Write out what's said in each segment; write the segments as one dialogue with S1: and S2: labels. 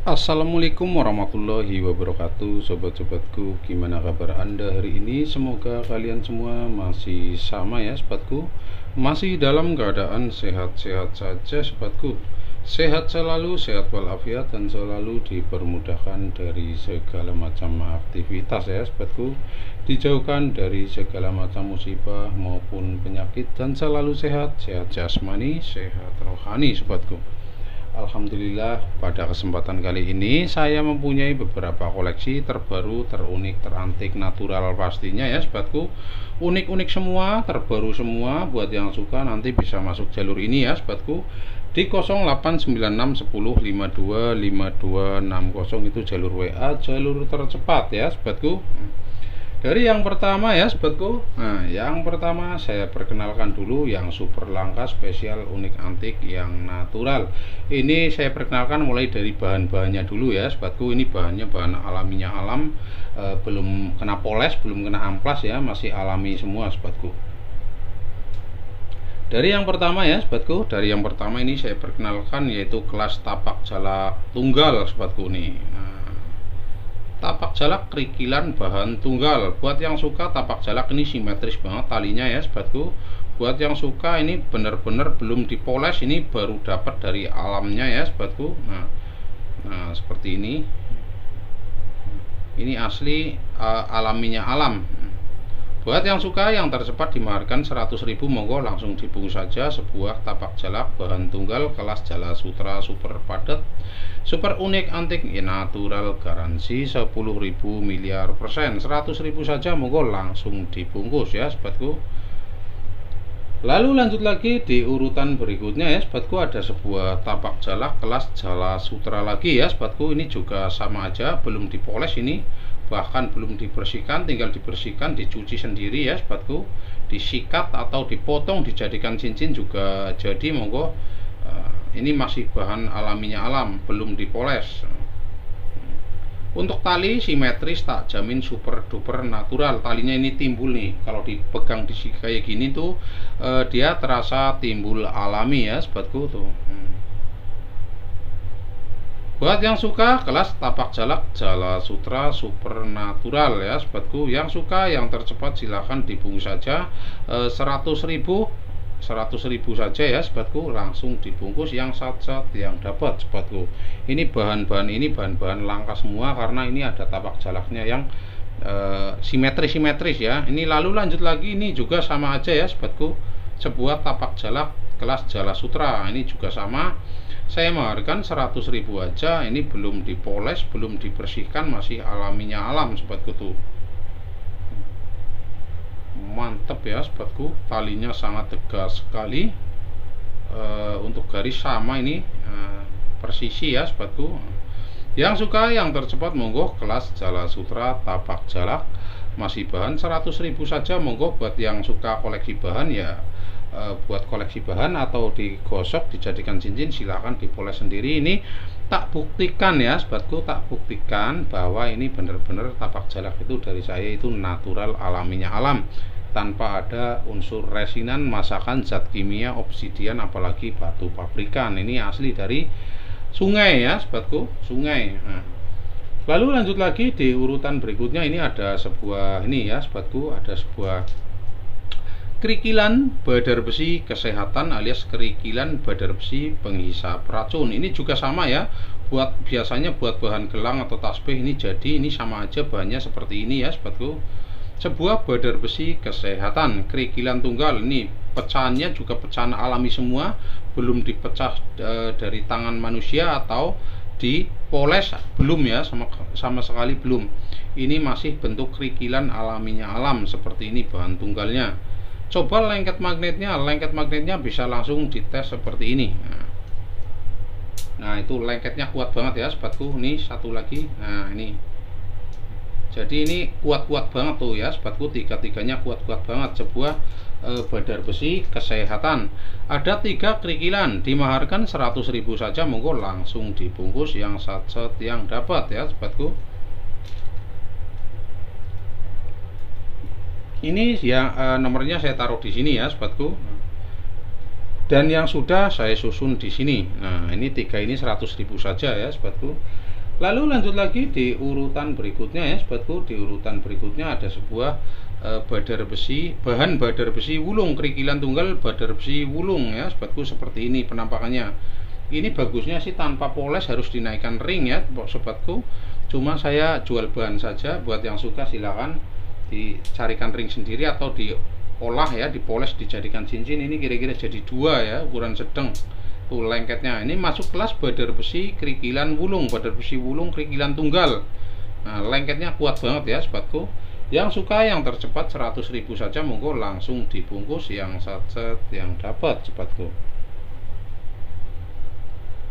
S1: Assalamualaikum warahmatullahi wabarakatuh. Sobat-sobatku, gimana kabar anda hari ini? Semoga kalian semua masih sama ya sobatku, masih dalam keadaan sehat-sehat saja sobatku. Sehat selalu, sehat walafiat, dan selalu dipermudahkan dari segala macam aktivitas ya sobatku. Dijauhkan dari segala macam musibah maupun penyakit, dan selalu sehat, sehat jasmani, sehat rohani sobatku. Alhamdulillah, pada kesempatan kali ini saya mempunyai beberapa koleksi terbaru, terunik, terantik, natural pastinya ya sobatku. Unik-unik semua, terbaru semua. Buat yang suka nanti bisa masuk jalur ini ya sobatku, di 089610525260. Itu jalur WA, jalur tercepat ya sobatku. Dari yang pertama ya sobatku. Nah, yang pertama saya perkenalkan dulu yang super langka, spesial, unik, antik, yang natural. Ini saya perkenalkan mulai dari bahan-bahannya dulu ya sobatku. Ini bahannya bahan alaminya alam, belum kena poles, belum kena amplas ya, masih alami semua sobatku. Dari yang pertama ya sobatku, dari yang pertama ini saya perkenalkan yaitu kelas tapak jala tunggal sobatku nih. Tapak jalak kerikilan bahan tunggal. Buat yang suka tapak jalak ini simetris banget talinya ya sobatku. Buat yang suka ini benar-benar belum dipoles, ini baru dapat dari alamnya ya sobatku. Nah seperti ini. Ini asli alaminya alam. Buat yang suka, yang tercepat dimaharkan 100.000, monggo langsung dibungkus saja sebuah tapak jalak bahan tunggal kelas Jala Sutra super padat, super unik, antik, natural, garansi 10.000 miliar persen. 100.000 saja, monggo langsung dibungkus ya sobatku. Lalu lanjut lagi di urutan berikutnya ya sobatku, ada sebuah tapak jalak kelas Jala Sutra lagi ya sobatku. Ini juga sama aja, belum dipoles ini, bahkan belum dibersihkan, tinggal dibersihkan, dicuci sendiri ya sobatku, disikat atau dipotong dijadikan cincin juga jadi, monggo. Ini masih bahan alaminya alam, belum dipoles. Untuk tali simetris, tak jamin super duper natural. Talinya ini timbul nih, kalau dipegang di kayak gini tuh dia terasa timbul alami ya sobatku tuh. Buat yang suka kelas tapak jalak Jala Sutra super natural ya sobatku, yang suka yang tercepat silahkan dibungkus saja 100.000 saja ya sobatku, langsung dibungkus yang sat-sat yang dapat sobatku. Ini bahan-bahan langka semua karena ini ada tapak jalaknya yang simetris ya. Ini lalu lanjut lagi, ini juga sama aja ya sobatku, sebuah tapak jalak kelas Jala Sutra. Ini juga sama, saya maharkan 100.000 aja. Ini belum dipoles, belum dibersihkan, masih alaminya alam sobatku tuh. Mantap ya sobatku, talinya sangat tegas sekali. Untuk garis sama ini persisi ya sobatku. Yang suka yang tercepat monggo kelas Jala Sutra tapak jalak, masih bahan 100.000 saja, monggo. Buat yang suka koleksi bahan ya, buat koleksi bahan atau digosok dijadikan cincin, silahkan dipoles sendiri. Ini tak buktikan ya sobatku, tak buktikan bahwa ini benar-benar tapak jalak itu dari saya itu natural, alaminya alam, tanpa ada unsur resinan, masakan, zat kimia, obsidian, apalagi batu pabrikan. Ini asli dari sungai ya sobatku, sungai. Lalu lanjut lagi di urutan berikutnya, ini ada sebuah ini ya sobatku, ada sebuah kerikilan badar besi kesehatan alias kerikilan badar besi penghisap racun. Ini juga sama ya, biasanya buat bahan gelang atau tasbih ini jadi, ini sama aja bahannya seperti ini ya sobatku. Sebuah badar besi kesehatan kerikilan tunggal, ini pecahannya juga pecahan alami semua, belum dipecah dari tangan manusia atau dipoles, belum ya, sama sekali belum. Ini masih bentuk kerikilan alaminya alam seperti ini bahan tunggalnya. Coba lengket magnetnya bisa langsung dites seperti ini. Nah itu lengketnya kuat banget ya sobatku. Ini satu lagi, nah ini, jadi ini kuat-kuat banget tuh ya sobatku, tiga-tiganya kuat-kuat banget. Sebuah badar besi kesehatan, ada 3 kerikilan, dimaharkan 100.000 saja, monggo langsung dibungkus yang sat-sat yang dapat ya sobatku. Ini ya nomornya saya taruh di sini ya sobatku. dan yang sudah saya susun di sini. Nah, ini 3 ini 100.000 saja ya sobatku. Lalu lanjut lagi di urutan berikutnya ya sobatku. Di urutan berikutnya ada sebuah badar besi, bahan badar besi wulung, kerikilan tunggal badar besi wulung ya sobatku, seperti ini penampakannya. Ini bagusnya sih tanpa poles, harus dinaikkan ring ya sobatku. Cuma saya jual bahan saja, buat yang suka silakan dicarikan ring sendiri atau diolah ya, dipoles dijadikan cincin. Ini kira-kira jadi 2 ya, ukuran sedang tuh lengketnya. Ini masuk kelas badar besi kerikilan wulung, badar besi wulung kerikilan tunggal. Nah, lengketnya kuat banget ya sobatku. Yang suka yang tercepat 100.000 saja, monggo langsung dibungkus yang satset yang dapat sobatku.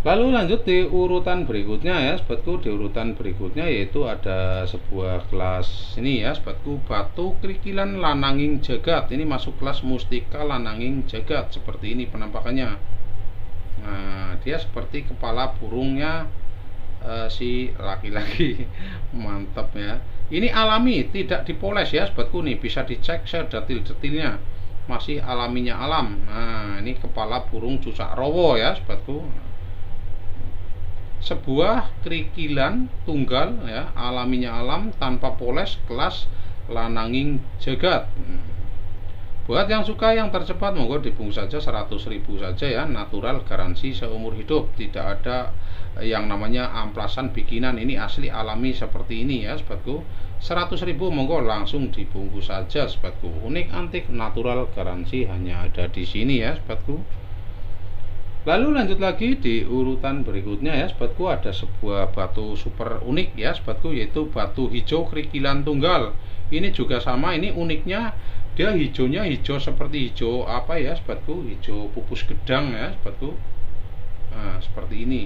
S1: Lalu lanjut di urutan berikutnya ya sobatku. Di urutan berikutnya yaitu ada sebuah kelas ini ya sobatku, batu kerikilan lananging jagat. Ini masuk kelas mustika lananging jagat, seperti ini penampakannya. Nah, dia seperti kepala burungnya si laki-laki. Mantap ya. Ini alami, tidak dipoles ya sobatku, nih bisa dicek sedetil-detilnya, masih alaminya alam. Nah, ini kepala burung cucak rowo ya sobatku. Sebuah kerikilan tunggal ya, alaminya alam tanpa poles, kelas lananging jagat. Buat yang suka yang tercepat monggo dibungkus saja 100.000 saja ya, natural, garansi seumur hidup, tidak ada yang namanya amplasan bikinan. Ini asli alami seperti ini ya sobatku. 100.000 monggo langsung dibungkus saja sobatku. Unik, antik, natural, garansi hanya ada di sini ya sobatku. Lalu lanjut lagi di urutan berikutnya ya sobatku, ada sebuah batu super unik ya sobatku, yaitu batu hijau kerikilan tunggal. Ini juga sama, ini uniknya dia hijaunya hijau seperti hijau apa ya sobatku, hijau pupus gedang ya sobatku. Nah, seperti ini.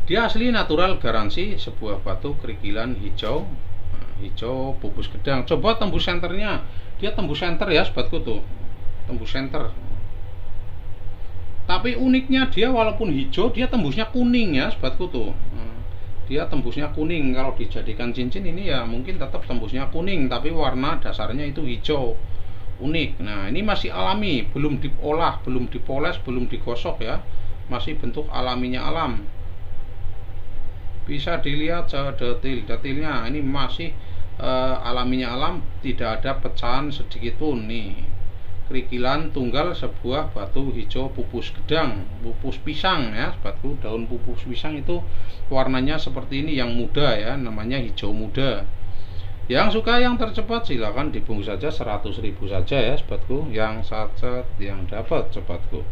S1: Dia asli natural, garansi sebuah batu kerikilan hijau. Nah, hijau pupus gedang. Coba tembus senternya, dia tembus senter ya sobatku tuh, tembus senter. Tapi uniknya dia walaupun hijau, dia tembusnya kuning ya sobatku tuh. Dia tembusnya kuning. Kalau dijadikan cincin ini ya mungkin tetap tembusnya kuning, tapi warna dasarnya itu hijau. Unik. Nah, ini masih alami, belum diolah, belum dipoles, belum digosok ya, masih bentuk alaminya alam. Bisa dilihat detil-detilnya, ini masih alaminya alam, tidak ada pecahan sedikit pun nih. Kerikilan tunggal sebuah batu hijau pupus gedang, pupus pisang ya sobatku. Daun pupus pisang itu warnanya seperti ini, yang muda ya, namanya hijau muda. Yang suka yang tercepat silakan dibungkus saja 100.000 saja ya sobatku, yang satset yang dapat sobatku.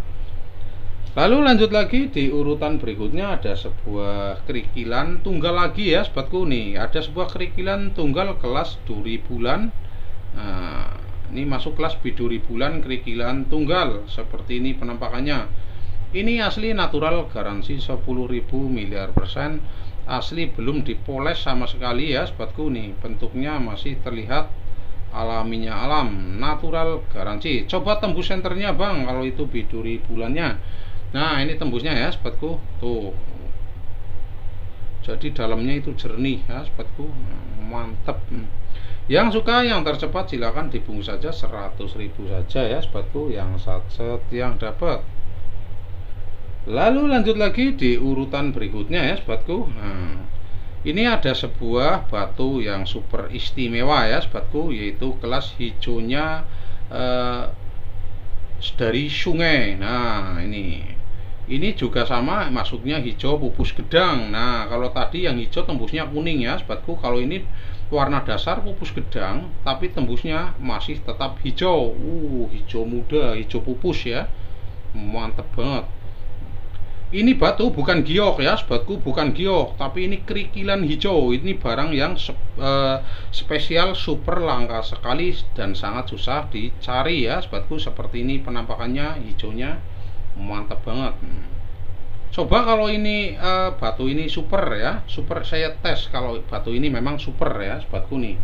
S1: Lalu lanjut lagi di urutan berikutnya ada sebuah kerikilan tunggal lagi ya sobatku. Nih ada sebuah kerikilan tunggal kelas duri bulan. Nah, ini masuk kelas biduri bulan kerikilan tunggal, seperti ini penampakannya. Ini asli natural, garansi 10.000 miliar persen, asli, belum dipoles sama sekali ya sobatku. Nih bentuknya masih terlihat alaminya alam, natural, garansi. Coba tembus senternya bang, kalau itu biduri bulannya. Nah, ini tembusnya ya sobatku tuh, jadi dalamnya itu jernih ya sobatku. Mantep. Yang suka yang tercepat silakan dibungkus saja 100.000 saja ya sobatku, yang satset yang dapat. Lalu lanjut lagi di urutan berikutnya ya sobatku. Nah, ini ada sebuah batu yang super istimewa ya sobatku, yaitu kelas hijaunya dari sungai. Nah, ini juga sama, masuknya hijau pupus gedang. Nah, kalau tadi yang hijau tembusnya kuning ya sobatku, kalau ini warna dasar pupus gedang tapi tembusnya masih tetap hijau. Hijau muda, hijau pupus ya. Mantep banget. Ini batu bukan giok ya sobatku, bukan giok, tapi ini kerikilan hijau. Ini barang yang spesial, super langka sekali dan sangat susah dicari ya sobatku. Seperti ini penampakannya, hijaunya mantap banget. Coba kalau ini batu ini super ya, super, saya tes kalau batu ini memang super ya sobatku. Nih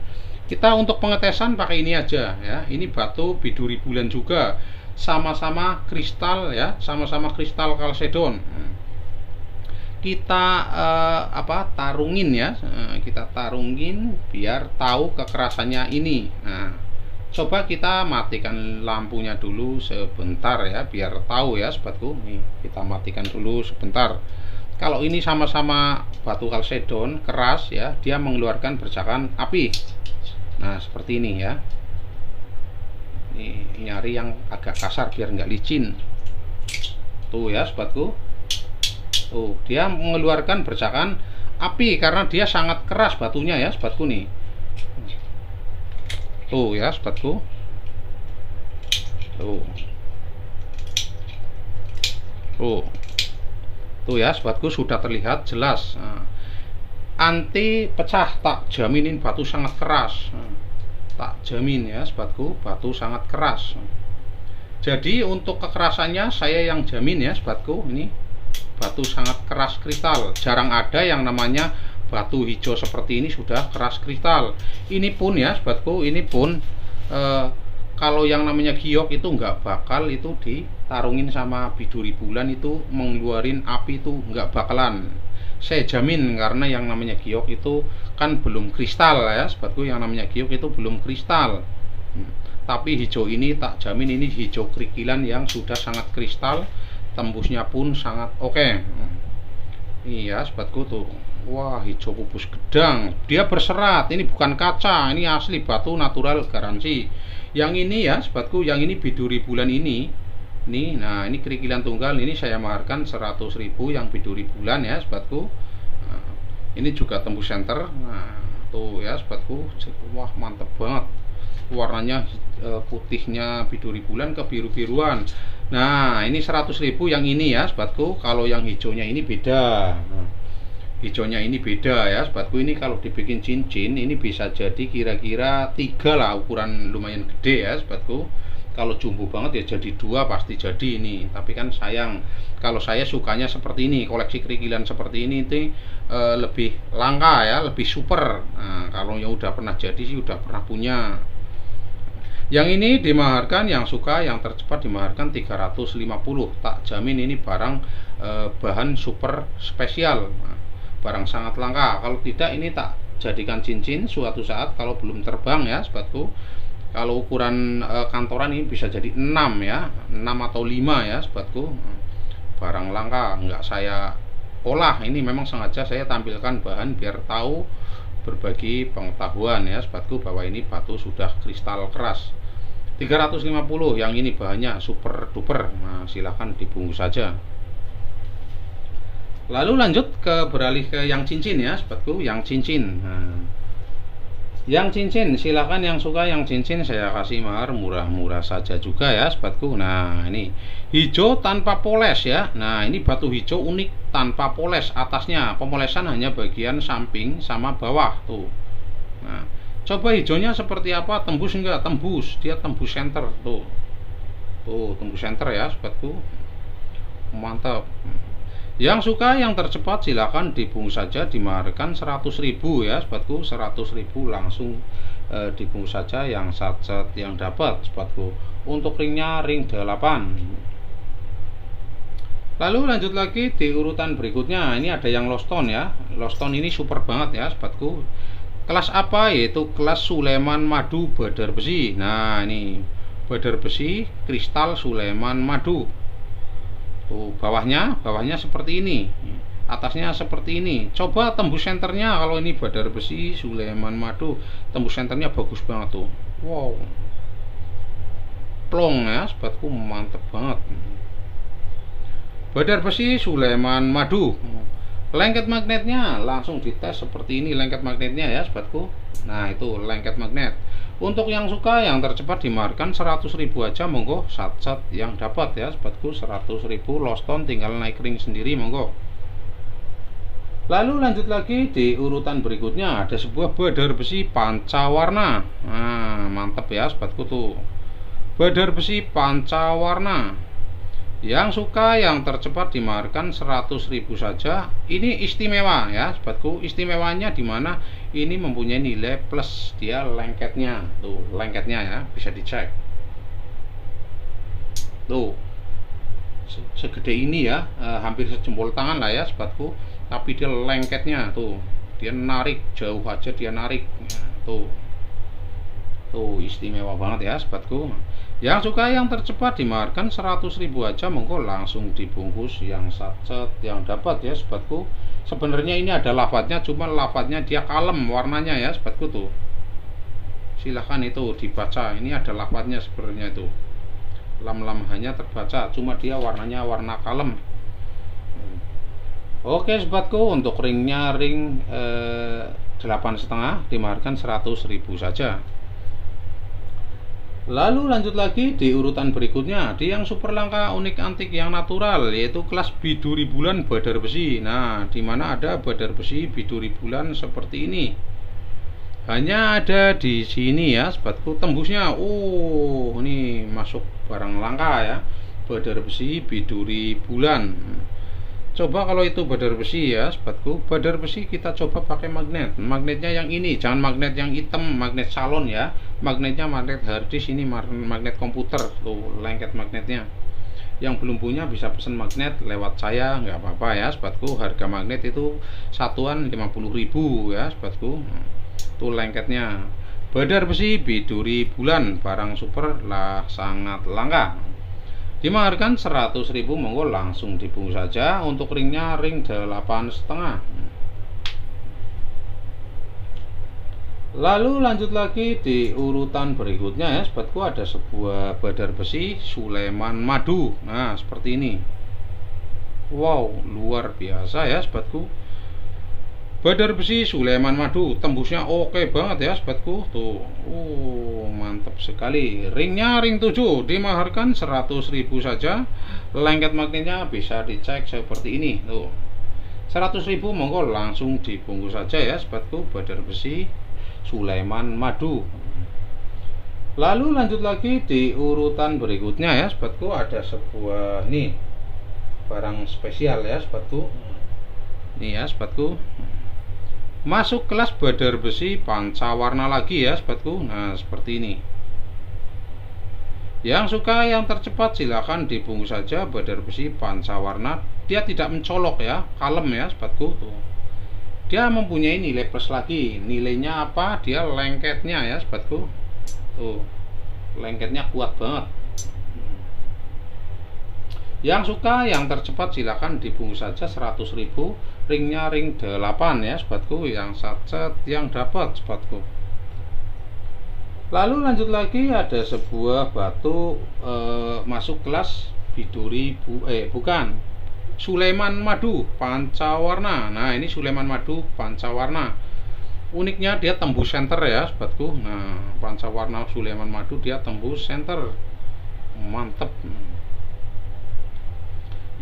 S1: kita untuk pengetesan pakai ini aja ya. Ini batu biduri bulan juga, sama-sama kristal ya, sama-sama kristal kalsedon. Kita tarungin ya, kita tarungin biar tahu kekerasannya ini. Nah, Coba kita matikan lampunya dulu sebentar ya, biar tahu ya sobatku. Nih, kita matikan dulu sebentar. Kalau ini sama-sama batu kalsedon keras ya, dia mengeluarkan bercakan api. Nah, seperti ini ya. Ini nyari yang agak kasar biar nggak licin. Tuh ya sobatku. Tuh, dia mengeluarkan bercakan api karena dia sangat keras batunya ya sobatku nih. Tuh ya sobatku. Tuh ya sobatku, sudah terlihat jelas. Anti pecah, tak jaminin batu sangat keras. Tak jamin ya sobatku, batu sangat keras. Jadi untuk kekerasannya saya yang jamin ya sobatku. Ini batu sangat keras kristal. Jarang ada yang namanya batu hijau seperti ini sudah keras kristal. Ini pun ya sobatku, ini pun kalau yang namanya giok itu nggak bakal itu ditarungin sama biduri bulan itu mengeluarin api, itu nggak bakalan. Saya jamin, karena yang namanya giok itu kan belum kristal ya sobatku. Yang namanya giok itu belum kristal. Tapi hijau ini tak jamin ini hijau kerikilan yang sudah sangat kristal. Tembusnya pun sangat oke. Iya sobatku tuh. Wah, hijau pupus gedang. Dia berserat. Ini bukan kaca, ini asli batu natural garansi. Yang ini ya sobatku, yang ini biduri bulan ini. Nih, nah ini kerikilan tunggal, ini saya maharkan 100.000 yang biduri bulan ya sobatku. Nah, ini juga tembus center. Nah, tuh ya sobatku. Wah, mantep banget. Warnanya putihnya biduri bulan ke biru-biruan. Nah, ini 100.000 yang ini ya sobatku. Kalau yang hijaunya ini beda. Nah, hijaunya ini beda ya sobatku. Ini kalau dibikin cincin ini bisa jadi kira-kira 3 lah, ukuran lumayan gede ya sobatku. Kalau jumbo banget ya jadi 2 pasti jadi ini. Tapi kan sayang, kalau saya sukanya seperti ini, koleksi kerikilan seperti ini itu lebih langka ya, lebih super. Nah, kalau yang udah pernah jadi sih udah pernah punya. Yang ini dimaharkan, yang suka yang tercepat dimaharkan 350. Tak jamin ini barang bahan super spesial. Nah, barang sangat langka. Kalau tidak ini tak jadikan cincin suatu saat kalau belum terbang ya sobatku. Kalau ukuran kantoran ini bisa jadi 6 ya, 6 atau 5 ya sobatku. Barang langka, nggak saya olah. Ini memang sengaja saya tampilkan bahan biar tahu, berbagi pengetahuan ya sobatku, bahwa ini batu sudah kristal keras. 350 yang ini bahannya super duper. Nah, silahkan dibungkus saja. Lalu lanjut beralih ke yang cincin ya sobatku, yang cincin. Nah, yang cincin silahkan, yang suka yang cincin saya kasih mahar murah-murah saja juga ya sobatku. Nah, ini hijau tanpa poles ya. Nah, ini batu hijau unik tanpa poles atasnya. Pemolesan hanya bagian samping sama bawah tuh. Nah, coba hijaunya seperti apa, tembus enggak? Tembus, dia tembus center tuh. Tuh, tembus center ya sobatku. Mantap. Yang suka yang tercepat silahkan dibungkus saja, dimaharkan 100.000 ya sobatku. 100.000 langsung dibungkus saja yang set yang dapat sobatku. Untuk ringnya ring 8. Lalu lanjut lagi di urutan berikutnya. Ini ada yang lost stone ya. Lost stone ini super banget ya sobatku. Kelas apa? Yaitu kelas Sulaiman Madu Badar Besi. Nah, ini Badar Besi kristal Sulaiman Madu. Tuh, bawahnya seperti ini, atasnya seperti ini. Coba tembus senternya, kalau ini Badar Besi Sulaiman Madu, tembus senternya bagus banget tuh. Wow, plong ya sobatku, mantep banget. Badar Besi Sulaiman Madu. Lengket magnetnya langsung dites seperti ini, lengket magnetnya ya sobatku. Nah, itu lengket magnet. Untuk yang suka yang tercepat dimaharkan 100.000 aja, monggo sat yang dapat ya sobatku. 100.000 lost stone, tinggal naik ring sendiri monggo. Lalu lanjut lagi di urutan berikutnya ada sebuah Badar Besi pancawarna. Nah, mantap ya sobatku tuh. Badar Besi pancawarna. Yang suka yang tercepat dimaharkan 100.000 saja. Ini istimewa ya sobatku. Istimewanya dimana ini mempunyai nilai plus, dia lengketnya tuh, lengketnya ya, bisa dicek tuh, segede ini ya, hampir sejempol tangan lah ya sobatku. Tapi dia lengketnya tuh, dia narik jauh aja, dia narik ya, tuh. Tuh istimewa banget ya sobatku. Yang suka yang tercepat dimaharkan 100.000 aja, monggo langsung dibungkus yang sachet yang dapat ya sobatku. Sebenarnya ini ada lafadznya, cuma lafadznya dia kalem warnanya ya sobatku tuh. Silahkan itu dibaca, ini ada lafadznya sebenarnya itu. Lam hanya terbaca, cuma dia warnanya warna kalem. Oke sobatku, untuk ringnya ring 8,5 dimaharkan 100.000 saja. Lalu lanjut lagi di urutan berikutnya, di yang super langka unik antik yang natural, yaitu kelas biduri bulan badar besi. Nah, dimana ada badar besi biduri bulan seperti ini. Hanya ada di sini ya sobatku, tembusnya. Oh, ini masuk barang langka ya, badar besi biduri bulan. Coba kalau itu badar besi ya sobatku, badar besi kita coba pakai magnet. Magnetnya yang ini, jangan magnet yang hitam, magnet salon ya. Magnetnya magnet harddisk, ini magnet komputer. Tuh lengket magnetnya. Yang belum punya bisa pesan magnet lewat saya, nggak apa-apa ya sobatku. Harga magnet itu satuan 50.000 ya sobatku. Tuh lengketnya. Badar besi biduri bulan, barang super lah, sangat langka. Dimaharkan 100.000, monggo langsung dibungkus saja. Untuk ringnya ring 8,5. Lalu lanjut lagi di urutan berikutnya ya sobatku, ada sebuah badar besi Sulaiman Madu. Nah seperti ini. Wow, luar biasa ya sobatku. Badar besi Sulaiman Madu, tembusnya oke banget ya sobatku. Tuh, mantap sekali. Ringnya ring 7, dimaharkan 100.000 saja. Lengket magnetnya bisa dicek seperti ini. Tuh, 100.000, monggo langsung dibungkus saja ya sobatku. Badar besi Sulaiman Madu. Lalu lanjut lagi di urutan berikutnya ya sobatku, ada sebuah nih barang spesial ya sobatku. Nih ya sobatku, masuk kelas badar besi pancawarna lagi ya sobatku. Nah seperti ini. Yang suka yang tercepat silahkan dibungkus saja. Badar besi pancawarna, dia tidak mencolok ya, kalem ya sobatku. Tuh, dia mempunyai nilai plus lagi. Nilainya apa? Dia lengketnya ya sobatku. Tuh, lengketnya kuat banget. Yang suka yang tercepat silahkan dibungkus saja 100.000. Ringnya ring 8 ya sobatku, yang sachet yang dapat sobatku. Lalu lanjut lagi, ada sebuah batu masuk kelas biduri bukan, Sulaiman Madu pancawarna. Nah ini Sulaiman Madu pancawarna. Uniknya dia tembus center ya sobatku. Nah pancawarna Sulaiman Madu dia tembus center, mantep.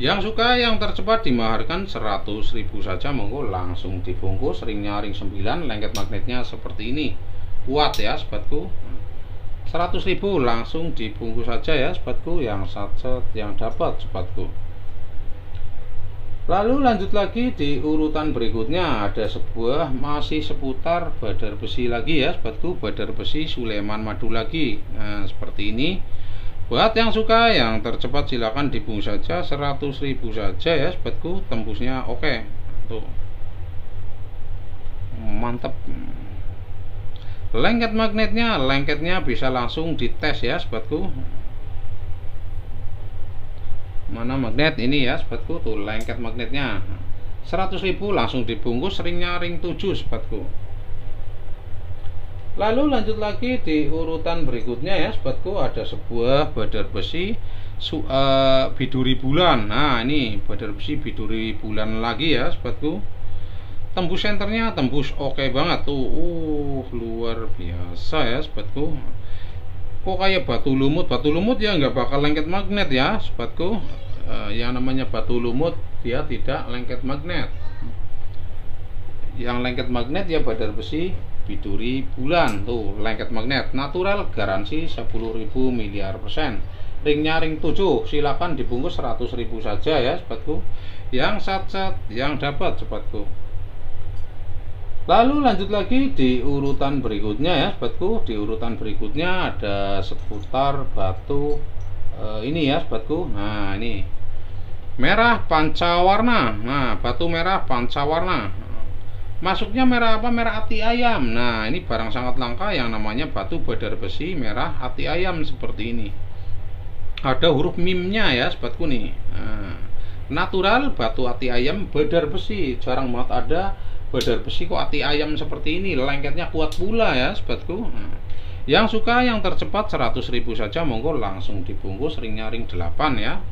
S1: Yang suka yang tercepat dimaharkan 100.000 saja, monggo langsung dibungkus. Ringnya ring 9, lengket magnetnya seperti ini, kuat ya sobatku. 100.000 langsung dibungkus saja ya sobatku, yang sachet yang dapat sobatku. Lalu lanjut lagi di urutan berikutnya, ada sebuah masih seputar badar besi lagi ya sobatku, badar besi Sulaiman Madu lagi. Nah seperti ini. Buat yang suka yang tercepat silakan dibungkus saja 100.000 saja ya sobatku. Tembusnya oke. Tuh, mantap. Lengketnya bisa langsung dites ya sobatku. Mana magnet ini ya sobatku, tuh lengket magnetnya. 100.000 langsung dibungkus. Ringnya ring 7 sobatku. Lalu lanjut lagi di urutan berikutnya ya sobatku, ada sebuah badar besi biduri bulan. Nah ini badar besi biduri bulan lagi ya sobatku. Tembus senternya tembus oke banget tuh. Luar biasa ya sobatku. Kok kayak batu lumut ya nggak bakal lengket magnet ya sobatku. Yang namanya batu lumut dia tidak lengket magnet. Yang lengket magnet ya badar besi biduri bulan. Tuh lengket magnet natural, garansi 10.000 miliar %. Ringnya ring 7, silakan dibungkus 100.000 saja ya sobatku. Yang sachet yang dapat sobatku. Lalu lanjut lagi di urutan berikutnya ya sobatku. Di urutan berikutnya ada seputar batu ini ya sobatku. Nah ini merah pancawarna. Nah batu merah pancawarna, Masuknya merah apa? Merah ati ayam. Nah, ini barang sangat langka yang namanya batu badar besi merah ati ayam seperti ini. Ada huruf mimnya ya, sobatku nih. Nah, natural batu ati ayam badar besi. Jarang banget ada badar besi kok ati ayam seperti ini. Lengketnya kuat pula ya, sobatku. Nah, yang suka yang tercepat 100.000 saja, monggo langsung dibungkus. Ringnya ring 8 ya.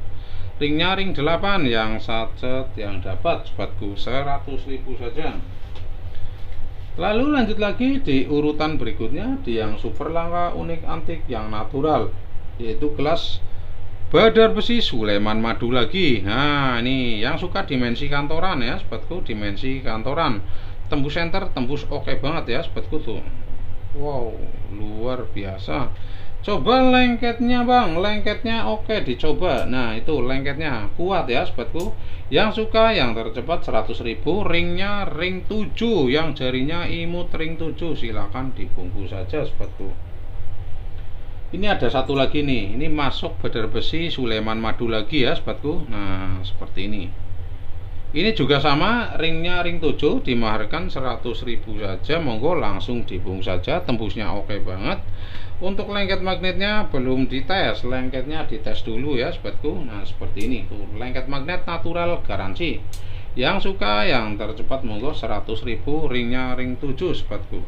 S1: Ringnya ring 8 yang sacet yang dapat, sobatku, 100.000 saja. Lalu lanjut lagi di urutan berikutnya, di yang super langka, unik, antik, yang natural, yaitu kelas badar besi Sulaiman Madu lagi. Nah, ini yang suka dimensi kantoran ya, sobatku, dimensi kantoran. Tembus center, tembus oke banget ya, sobatku tuh. Wow, luar biasa. Coba lengketnya bang, lengketnya oke, dicoba. Nah, itu lengketnya kuat ya, sobatku. Yang suka yang tercepat 100.000, ringnya ring 7, yang jarinya imut ring 7, silahkan dibungkus saja, sobatku. Ini ada satu lagi nih, ini masuk badar besi Sulaiman Madu lagi ya, sobatku. Nah, seperti ini. Ini juga sama, ringnya ring 7, dimaharkan 100.000 saja, monggo langsung dibungkus saja, tembusnya oke banget. Untuk lengket magnetnya belum dites, lengketnya dites dulu ya, sobatku. Nah, seperti ini tuh, lengket magnet natural garansi. Yang suka yang tercepat monggo 100.000, ringnya ring 7, sobatku.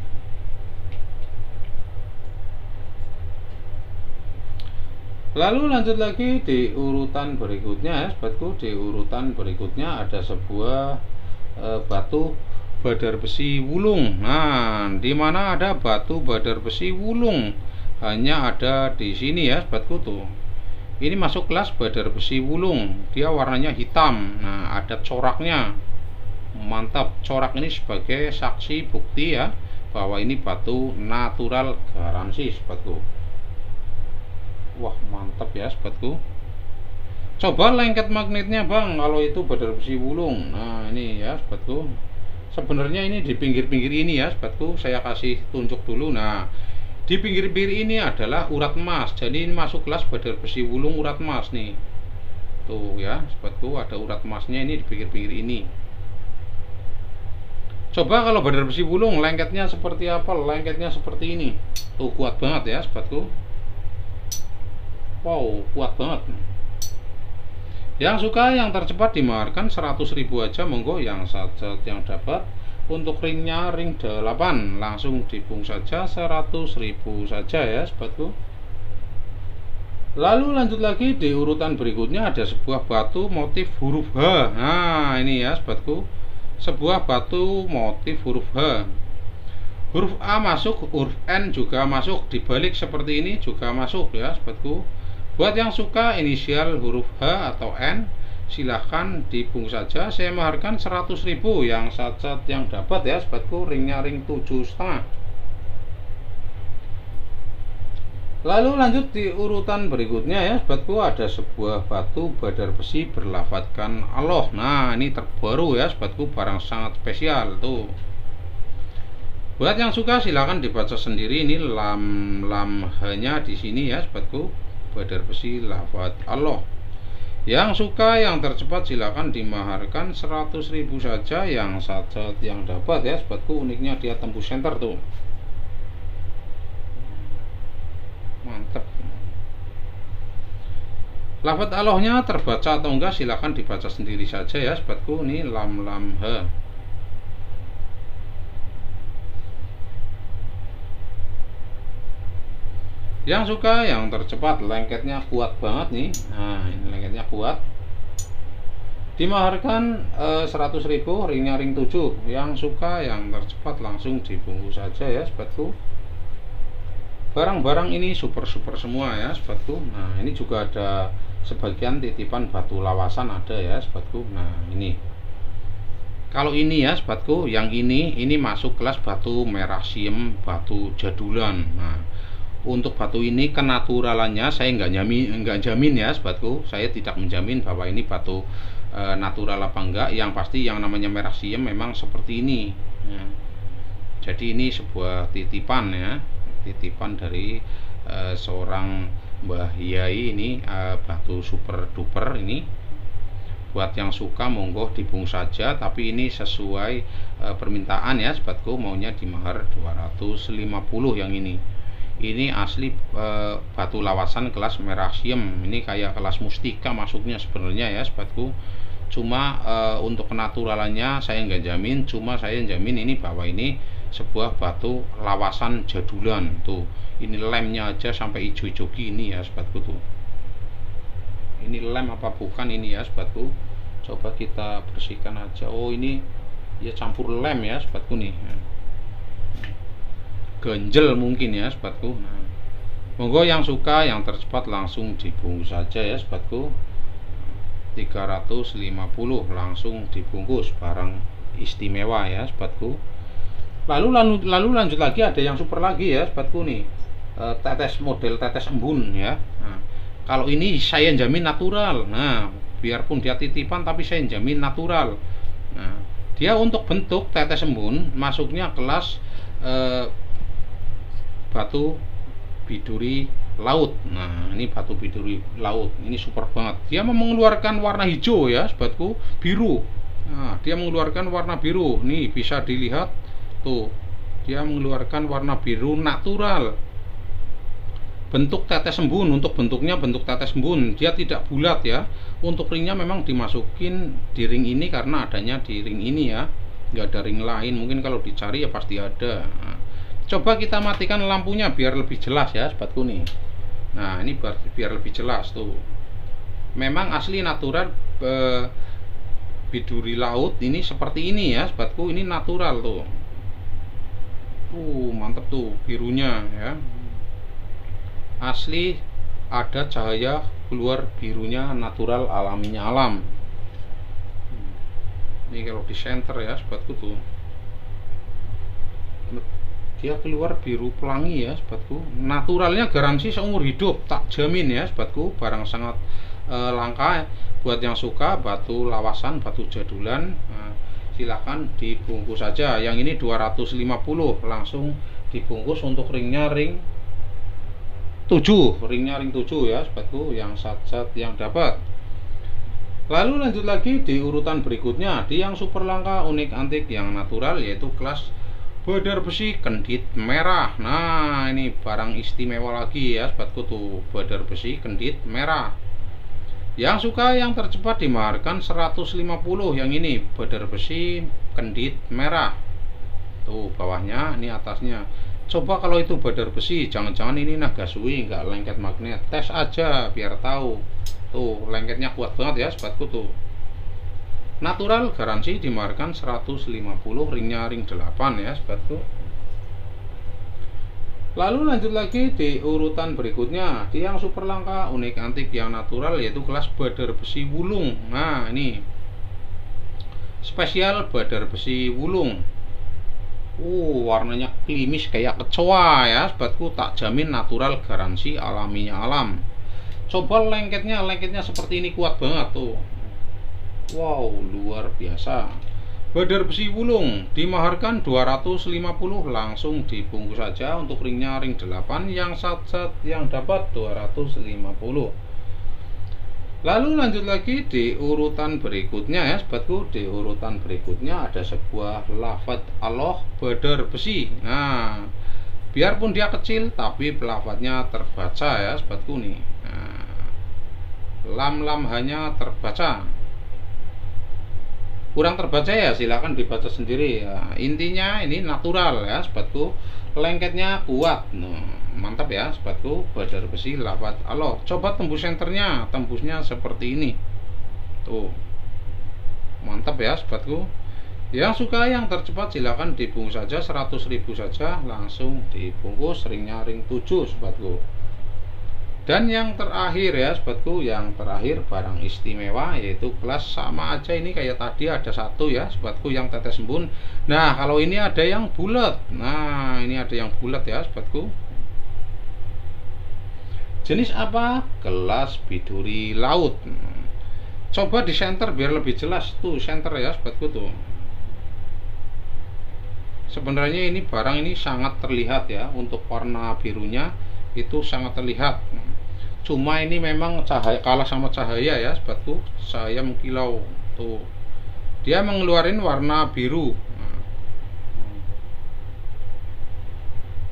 S1: Lalu lanjut lagi di urutan berikutnya ya, sobatku. Di urutan berikutnya ada sebuah batu badar besi wulung. Nah, di mana ada batu badar besi wulung? Hanya ada di sini ya, sobatku tuh. Ini masuk kelas badar besi wulung. Dia warnanya hitam. Nah, ada coraknya. Mantap. Corak ini sebagai saksi bukti ya bahwa ini batu natural garansi, sobatku. Wah, mantap ya, sobatku. Coba lengket magnetnya bang, kalau itu badar besi wulung. Nah, ini ya, sobatku. Sebenarnya ini di pinggir-pinggir ini ya, sobatku. Saya kasih tunjuk dulu. Nah, di pinggir-pinggir ini adalah urat emas. Jadi ini masuk kelas badar besi wulung urat emas nih. Tuh ya, sobatku, ada urat emasnya ini di pinggir-pinggir ini. Coba kalau badar besi wulung lengketnya seperti apa? Lengketnya seperti ini. Tuh, kuat banget ya, sobatku. Wow, kuat banget. Yang suka yang tercepat dimaharkan 100.000 aja, monggo yang sacet yang dapat. Untuk ringnya ring 8, langsung dibung saja 100.000 saja ya, sobatku. Lalu lanjut lagi di urutan berikutnya ada sebuah batu motif huruf H. Nah, ini ya, sobatku, sebuah batu motif huruf H. Huruf A masuk, huruf N juga masuk, dibalik seperti ini juga masuk ya, sobatku. Buat yang suka inisial huruf H atau N, silahkan dibungkus saja. Saya maharkan 100.000, yang sacet yang dapat ya, sobatku, ringnya ring 7,5. Lalu lanjut di urutan berikutnya ya, sobatku, ada sebuah batu badar besi berlafadzkan Allah. Nah, ini terbaru ya, sobatku, barang sangat spesial tuh. Buat yang suka silahkan dibaca sendiri, ini lam hanya di sini ya, sobatku, badar besi lafadz Allah. Yang suka yang tercepat silakan dimaharkan 100.000 saja, yang sacet yang dapat ya, sobatku. Uniknya dia tembus center tuh. Mantap. Lafadz Allahnya terbaca atau enggak silakan dibaca sendiri saja ya, sobatku. Ini lam H. Yang suka yang tercepat, lengketnya kuat banget nih. Nah, ini lengketnya kuat, dimaharkan 100.000, ringnya ring 7. Yang suka yang tercepat langsung dibungkus saja ya, sobatku. Barang-barang ini super semua ya, sobatku. Nah, ini juga ada sebagian titipan batu lawasan ada ya, sobatku. Nah, ini kalau ini ya, sobatku, yang ini masuk kelas batu merah siem, batu jadulan. Nah, untuk batu ini kenaturalannya saya nggak jamin ya, sobatku. Saya tidak menjamin bahwa ini batu natural apa enggak. Yang pasti yang namanya merah siem memang seperti ini ya. Jadi ini sebuah titipan ya, titipan dari seorang Mbah Yai. Ini batu super duper ini. buat yang suka monggo dibungkus saja, tapi ini sesuai permintaan ya sobatku, maunya di mahar 250 yang ini asli batu lawasan kelas merasium, ini kayak kelas mustika masuknya sebenarnya ya sobatku. Cuma untuk kenaturalannya saya nggak jamin, cuma saya jamin ini bahwa ini sebuah batu lawasan jadulan. Tuh, ini lemnya aja sampai hijau-hijau gini ya sobatku. Tuh, ini lem apa bukan ini ya sobatku, coba kita bersihkan aja. Oh, ini ya campur lem ya sobatku nih, ganjel mungkin ya sobatku. Nah, monggo yang suka yang tercepat langsung dibungkus saja ya sobatku, 350 langsung dibungkus, barang istimewa ya sobatku. Lalu lanjut lagi, ada yang super lagi ya sobatku nih, tetes, model tetes embun ya. Nah, kalau ini saya jamin natural. Nah, biarpun dia titipan tapi saya jamin natural. Nah, dia untuk bentuk tetes embun masuknya kelas batu biduri laut. Nah, ini batu biduri laut, ini super banget. Dia mengeluarkan warna hijau ya sobatku, biru. Nah, dia mengeluarkan warna biru. Nih bisa dilihat tuh, dia mengeluarkan warna biru natural. Bentuk tetes embun, untuk bentuknya bentuk tetes embun, dia tidak bulat ya. Untuk ringnya memang dimasukin di ring ini karena adanya di ring ini ya, nggak ada ring lain. Mungkin kalau dicari ya pasti ada. Nah, coba kita matikan lampunya biar lebih jelas ya sobatku nih. Nah, ini biar lebih jelas tuh. Memang asli natural biduri laut ini seperti ini ya sobatku, ini natural tuh. Mantep tuh birunya ya. Asli ada cahaya keluar birunya, natural, alaminya alam. Ini kalau di center ya sobatku tuh, dia keluar biru pelangi ya sobatku. Naturalnya garansi seumur hidup, tak jamin ya sobatku. Barang sangat langka. Buat yang suka batu lawasan, batu jadulan, silahkan dibungkus saja. Yang ini 250 langsung dibungkus. Untuk ringnya ring 7, ringnya ring 7 ya sobatku, yang sat-sat yang dapat. Lalu lanjut lagi di urutan berikutnya, di yang super langka, unik, antik, yang natural, yaitu kelas badar besi kendit merah. Nah, ini barang istimewa lagi ya sobatku tuh, badar besi kendit merah. Yang suka yang tercepat dimaharkan 150 yang ini, badar besi kendit merah. Tuh bawahnya, ini atasnya. Coba kalau itu badar besi, jangan-jangan ini nagasui, nggak lengket magnet. Tes aja biar tahu. Tuh, lengketnya kuat banget ya sobatku tuh. Natural garansi dimaharkan 150, ringnya ring 8 ya sobatku. Lalu lanjut lagi di urutan berikutnya, di yang super langka, unik, antik, yang natural, yaitu kelas badar besi wulung. Nah, ini spesial badar besi wulung. Warnanya klimis kayak kecoa ya sobatku, tak jamin natural, garansi alaminya alam. Coba lengketnya seperti ini, kuat banget tuh. Wow, luar biasa. Badar besi wulung dimaharkan 250, langsung dibungkus saja. Untuk ringnya ring 8, yang sat-sat yang dapat 250. Lalu lanjut lagi di urutan berikutnya ya sobatku. Di urutan berikutnya ada sebuah lafaz Allah badar besi. Nah, biarpun dia kecil tapi lafaznya terbaca ya sobatku nih. Nah, lam hanya terbaca, kurang terbaca ya silakan dibaca sendiri ya. Intinya ini natural ya sobatku, lengketnya kuat. Mantap ya sobatku, badar besi lafaz Allah. Coba tembus senternya, tembusnya seperti ini tuh, mantap ya sobatku. Yang suka yang tercepat silakan dibungkus saja, 100.000 saja langsung dibungkus, ringnya ring 7 sobatku. Dan yang terakhir ya sobatku, yang terakhir barang istimewa, yaitu kelas sama aja ini kayak tadi, ada satu ya sobatku yang tetes embun. Nah, kalau ini ada yang bulat. Nah, ini ada yang bulat ya sobatku. Jenis apa? Kelas biduri laut. Coba di center biar lebih jelas tuh, center ya sobatku tuh. Sebenarnya ini barang ini sangat terlihat ya, untuk warna birunya itu sangat terlihat. Cuma ini memang cahaya kalah sama cahaya ya sobatku, cahaya mengkilau tuh, dia mengeluarin warna biru.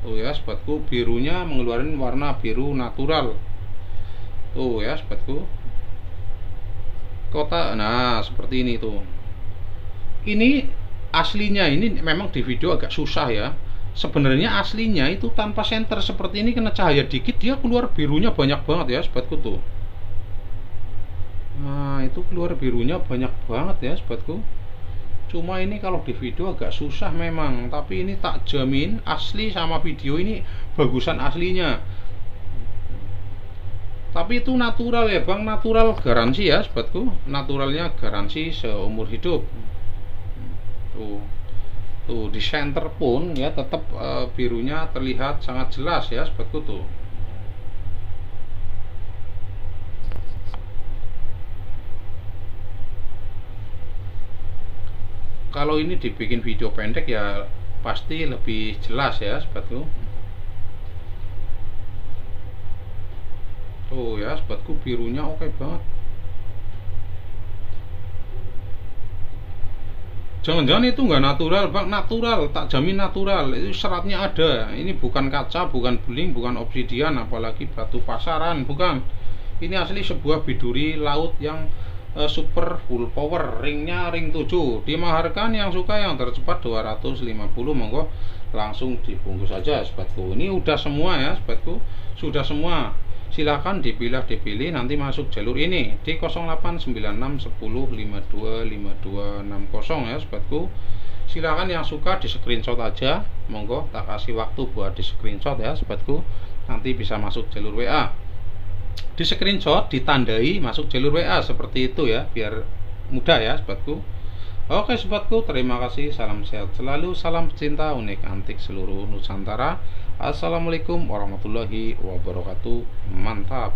S1: Tuh ya sobatku, birunya mengeluarin warna biru natural. Tuh ya sobatku, kota. Nah seperti ini tuh. Ini aslinya ini memang di video agak susah ya. Sebenarnya aslinya itu tanpa senter seperti ini, kena cahaya dikit dia keluar birunya banyak banget ya sobatku tuh. Nah itu keluar birunya banyak banget ya sobatku. Cuma ini kalau di video agak susah memang, tapi ini tak jamin asli sama video ini bagusan aslinya. Tapi itu natural ya bang, natural garansi ya sobatku, naturalnya garansi seumur hidup. Tuh, tuh di center pun ya tetap birunya terlihat sangat jelas ya sobatku tuh. Kalau ini dibikin video pendek ya pasti lebih jelas ya sobatku. Tuh ya sobatku, birunya oke banget. Jangan-jangan itu nggak natural bang? Natural, tak jamin natural. Itu seratnya ada. Ini bukan kaca, bukan beling, bukan obsidian, apalagi batu pasaran, bukan. Ini asli sebuah biduri laut yang super full power, ringnya ring 7. Dimaharkan yang suka yang tercepat 250, monggo langsung dibungkus saja sobatku. Ini udah semua ya sobatku, sudah semua. Silahkan dipilih nanti masuk jalur ini di 089610525260 ya sobatku. Silahkan yang suka di screenshot aja, monggo tak kasih waktu buat di screenshot ya sobatku, nanti bisa masuk jalur WA. Di screenshot ditandai masuk jalur WA seperti itu ya, biar mudah ya sobatku. Oke sobatku, terima kasih, salam sehat selalu, salam cinta unik antik seluruh Nusantara. Assalamualaikum warahmatullahi wabarakatuh, mantap.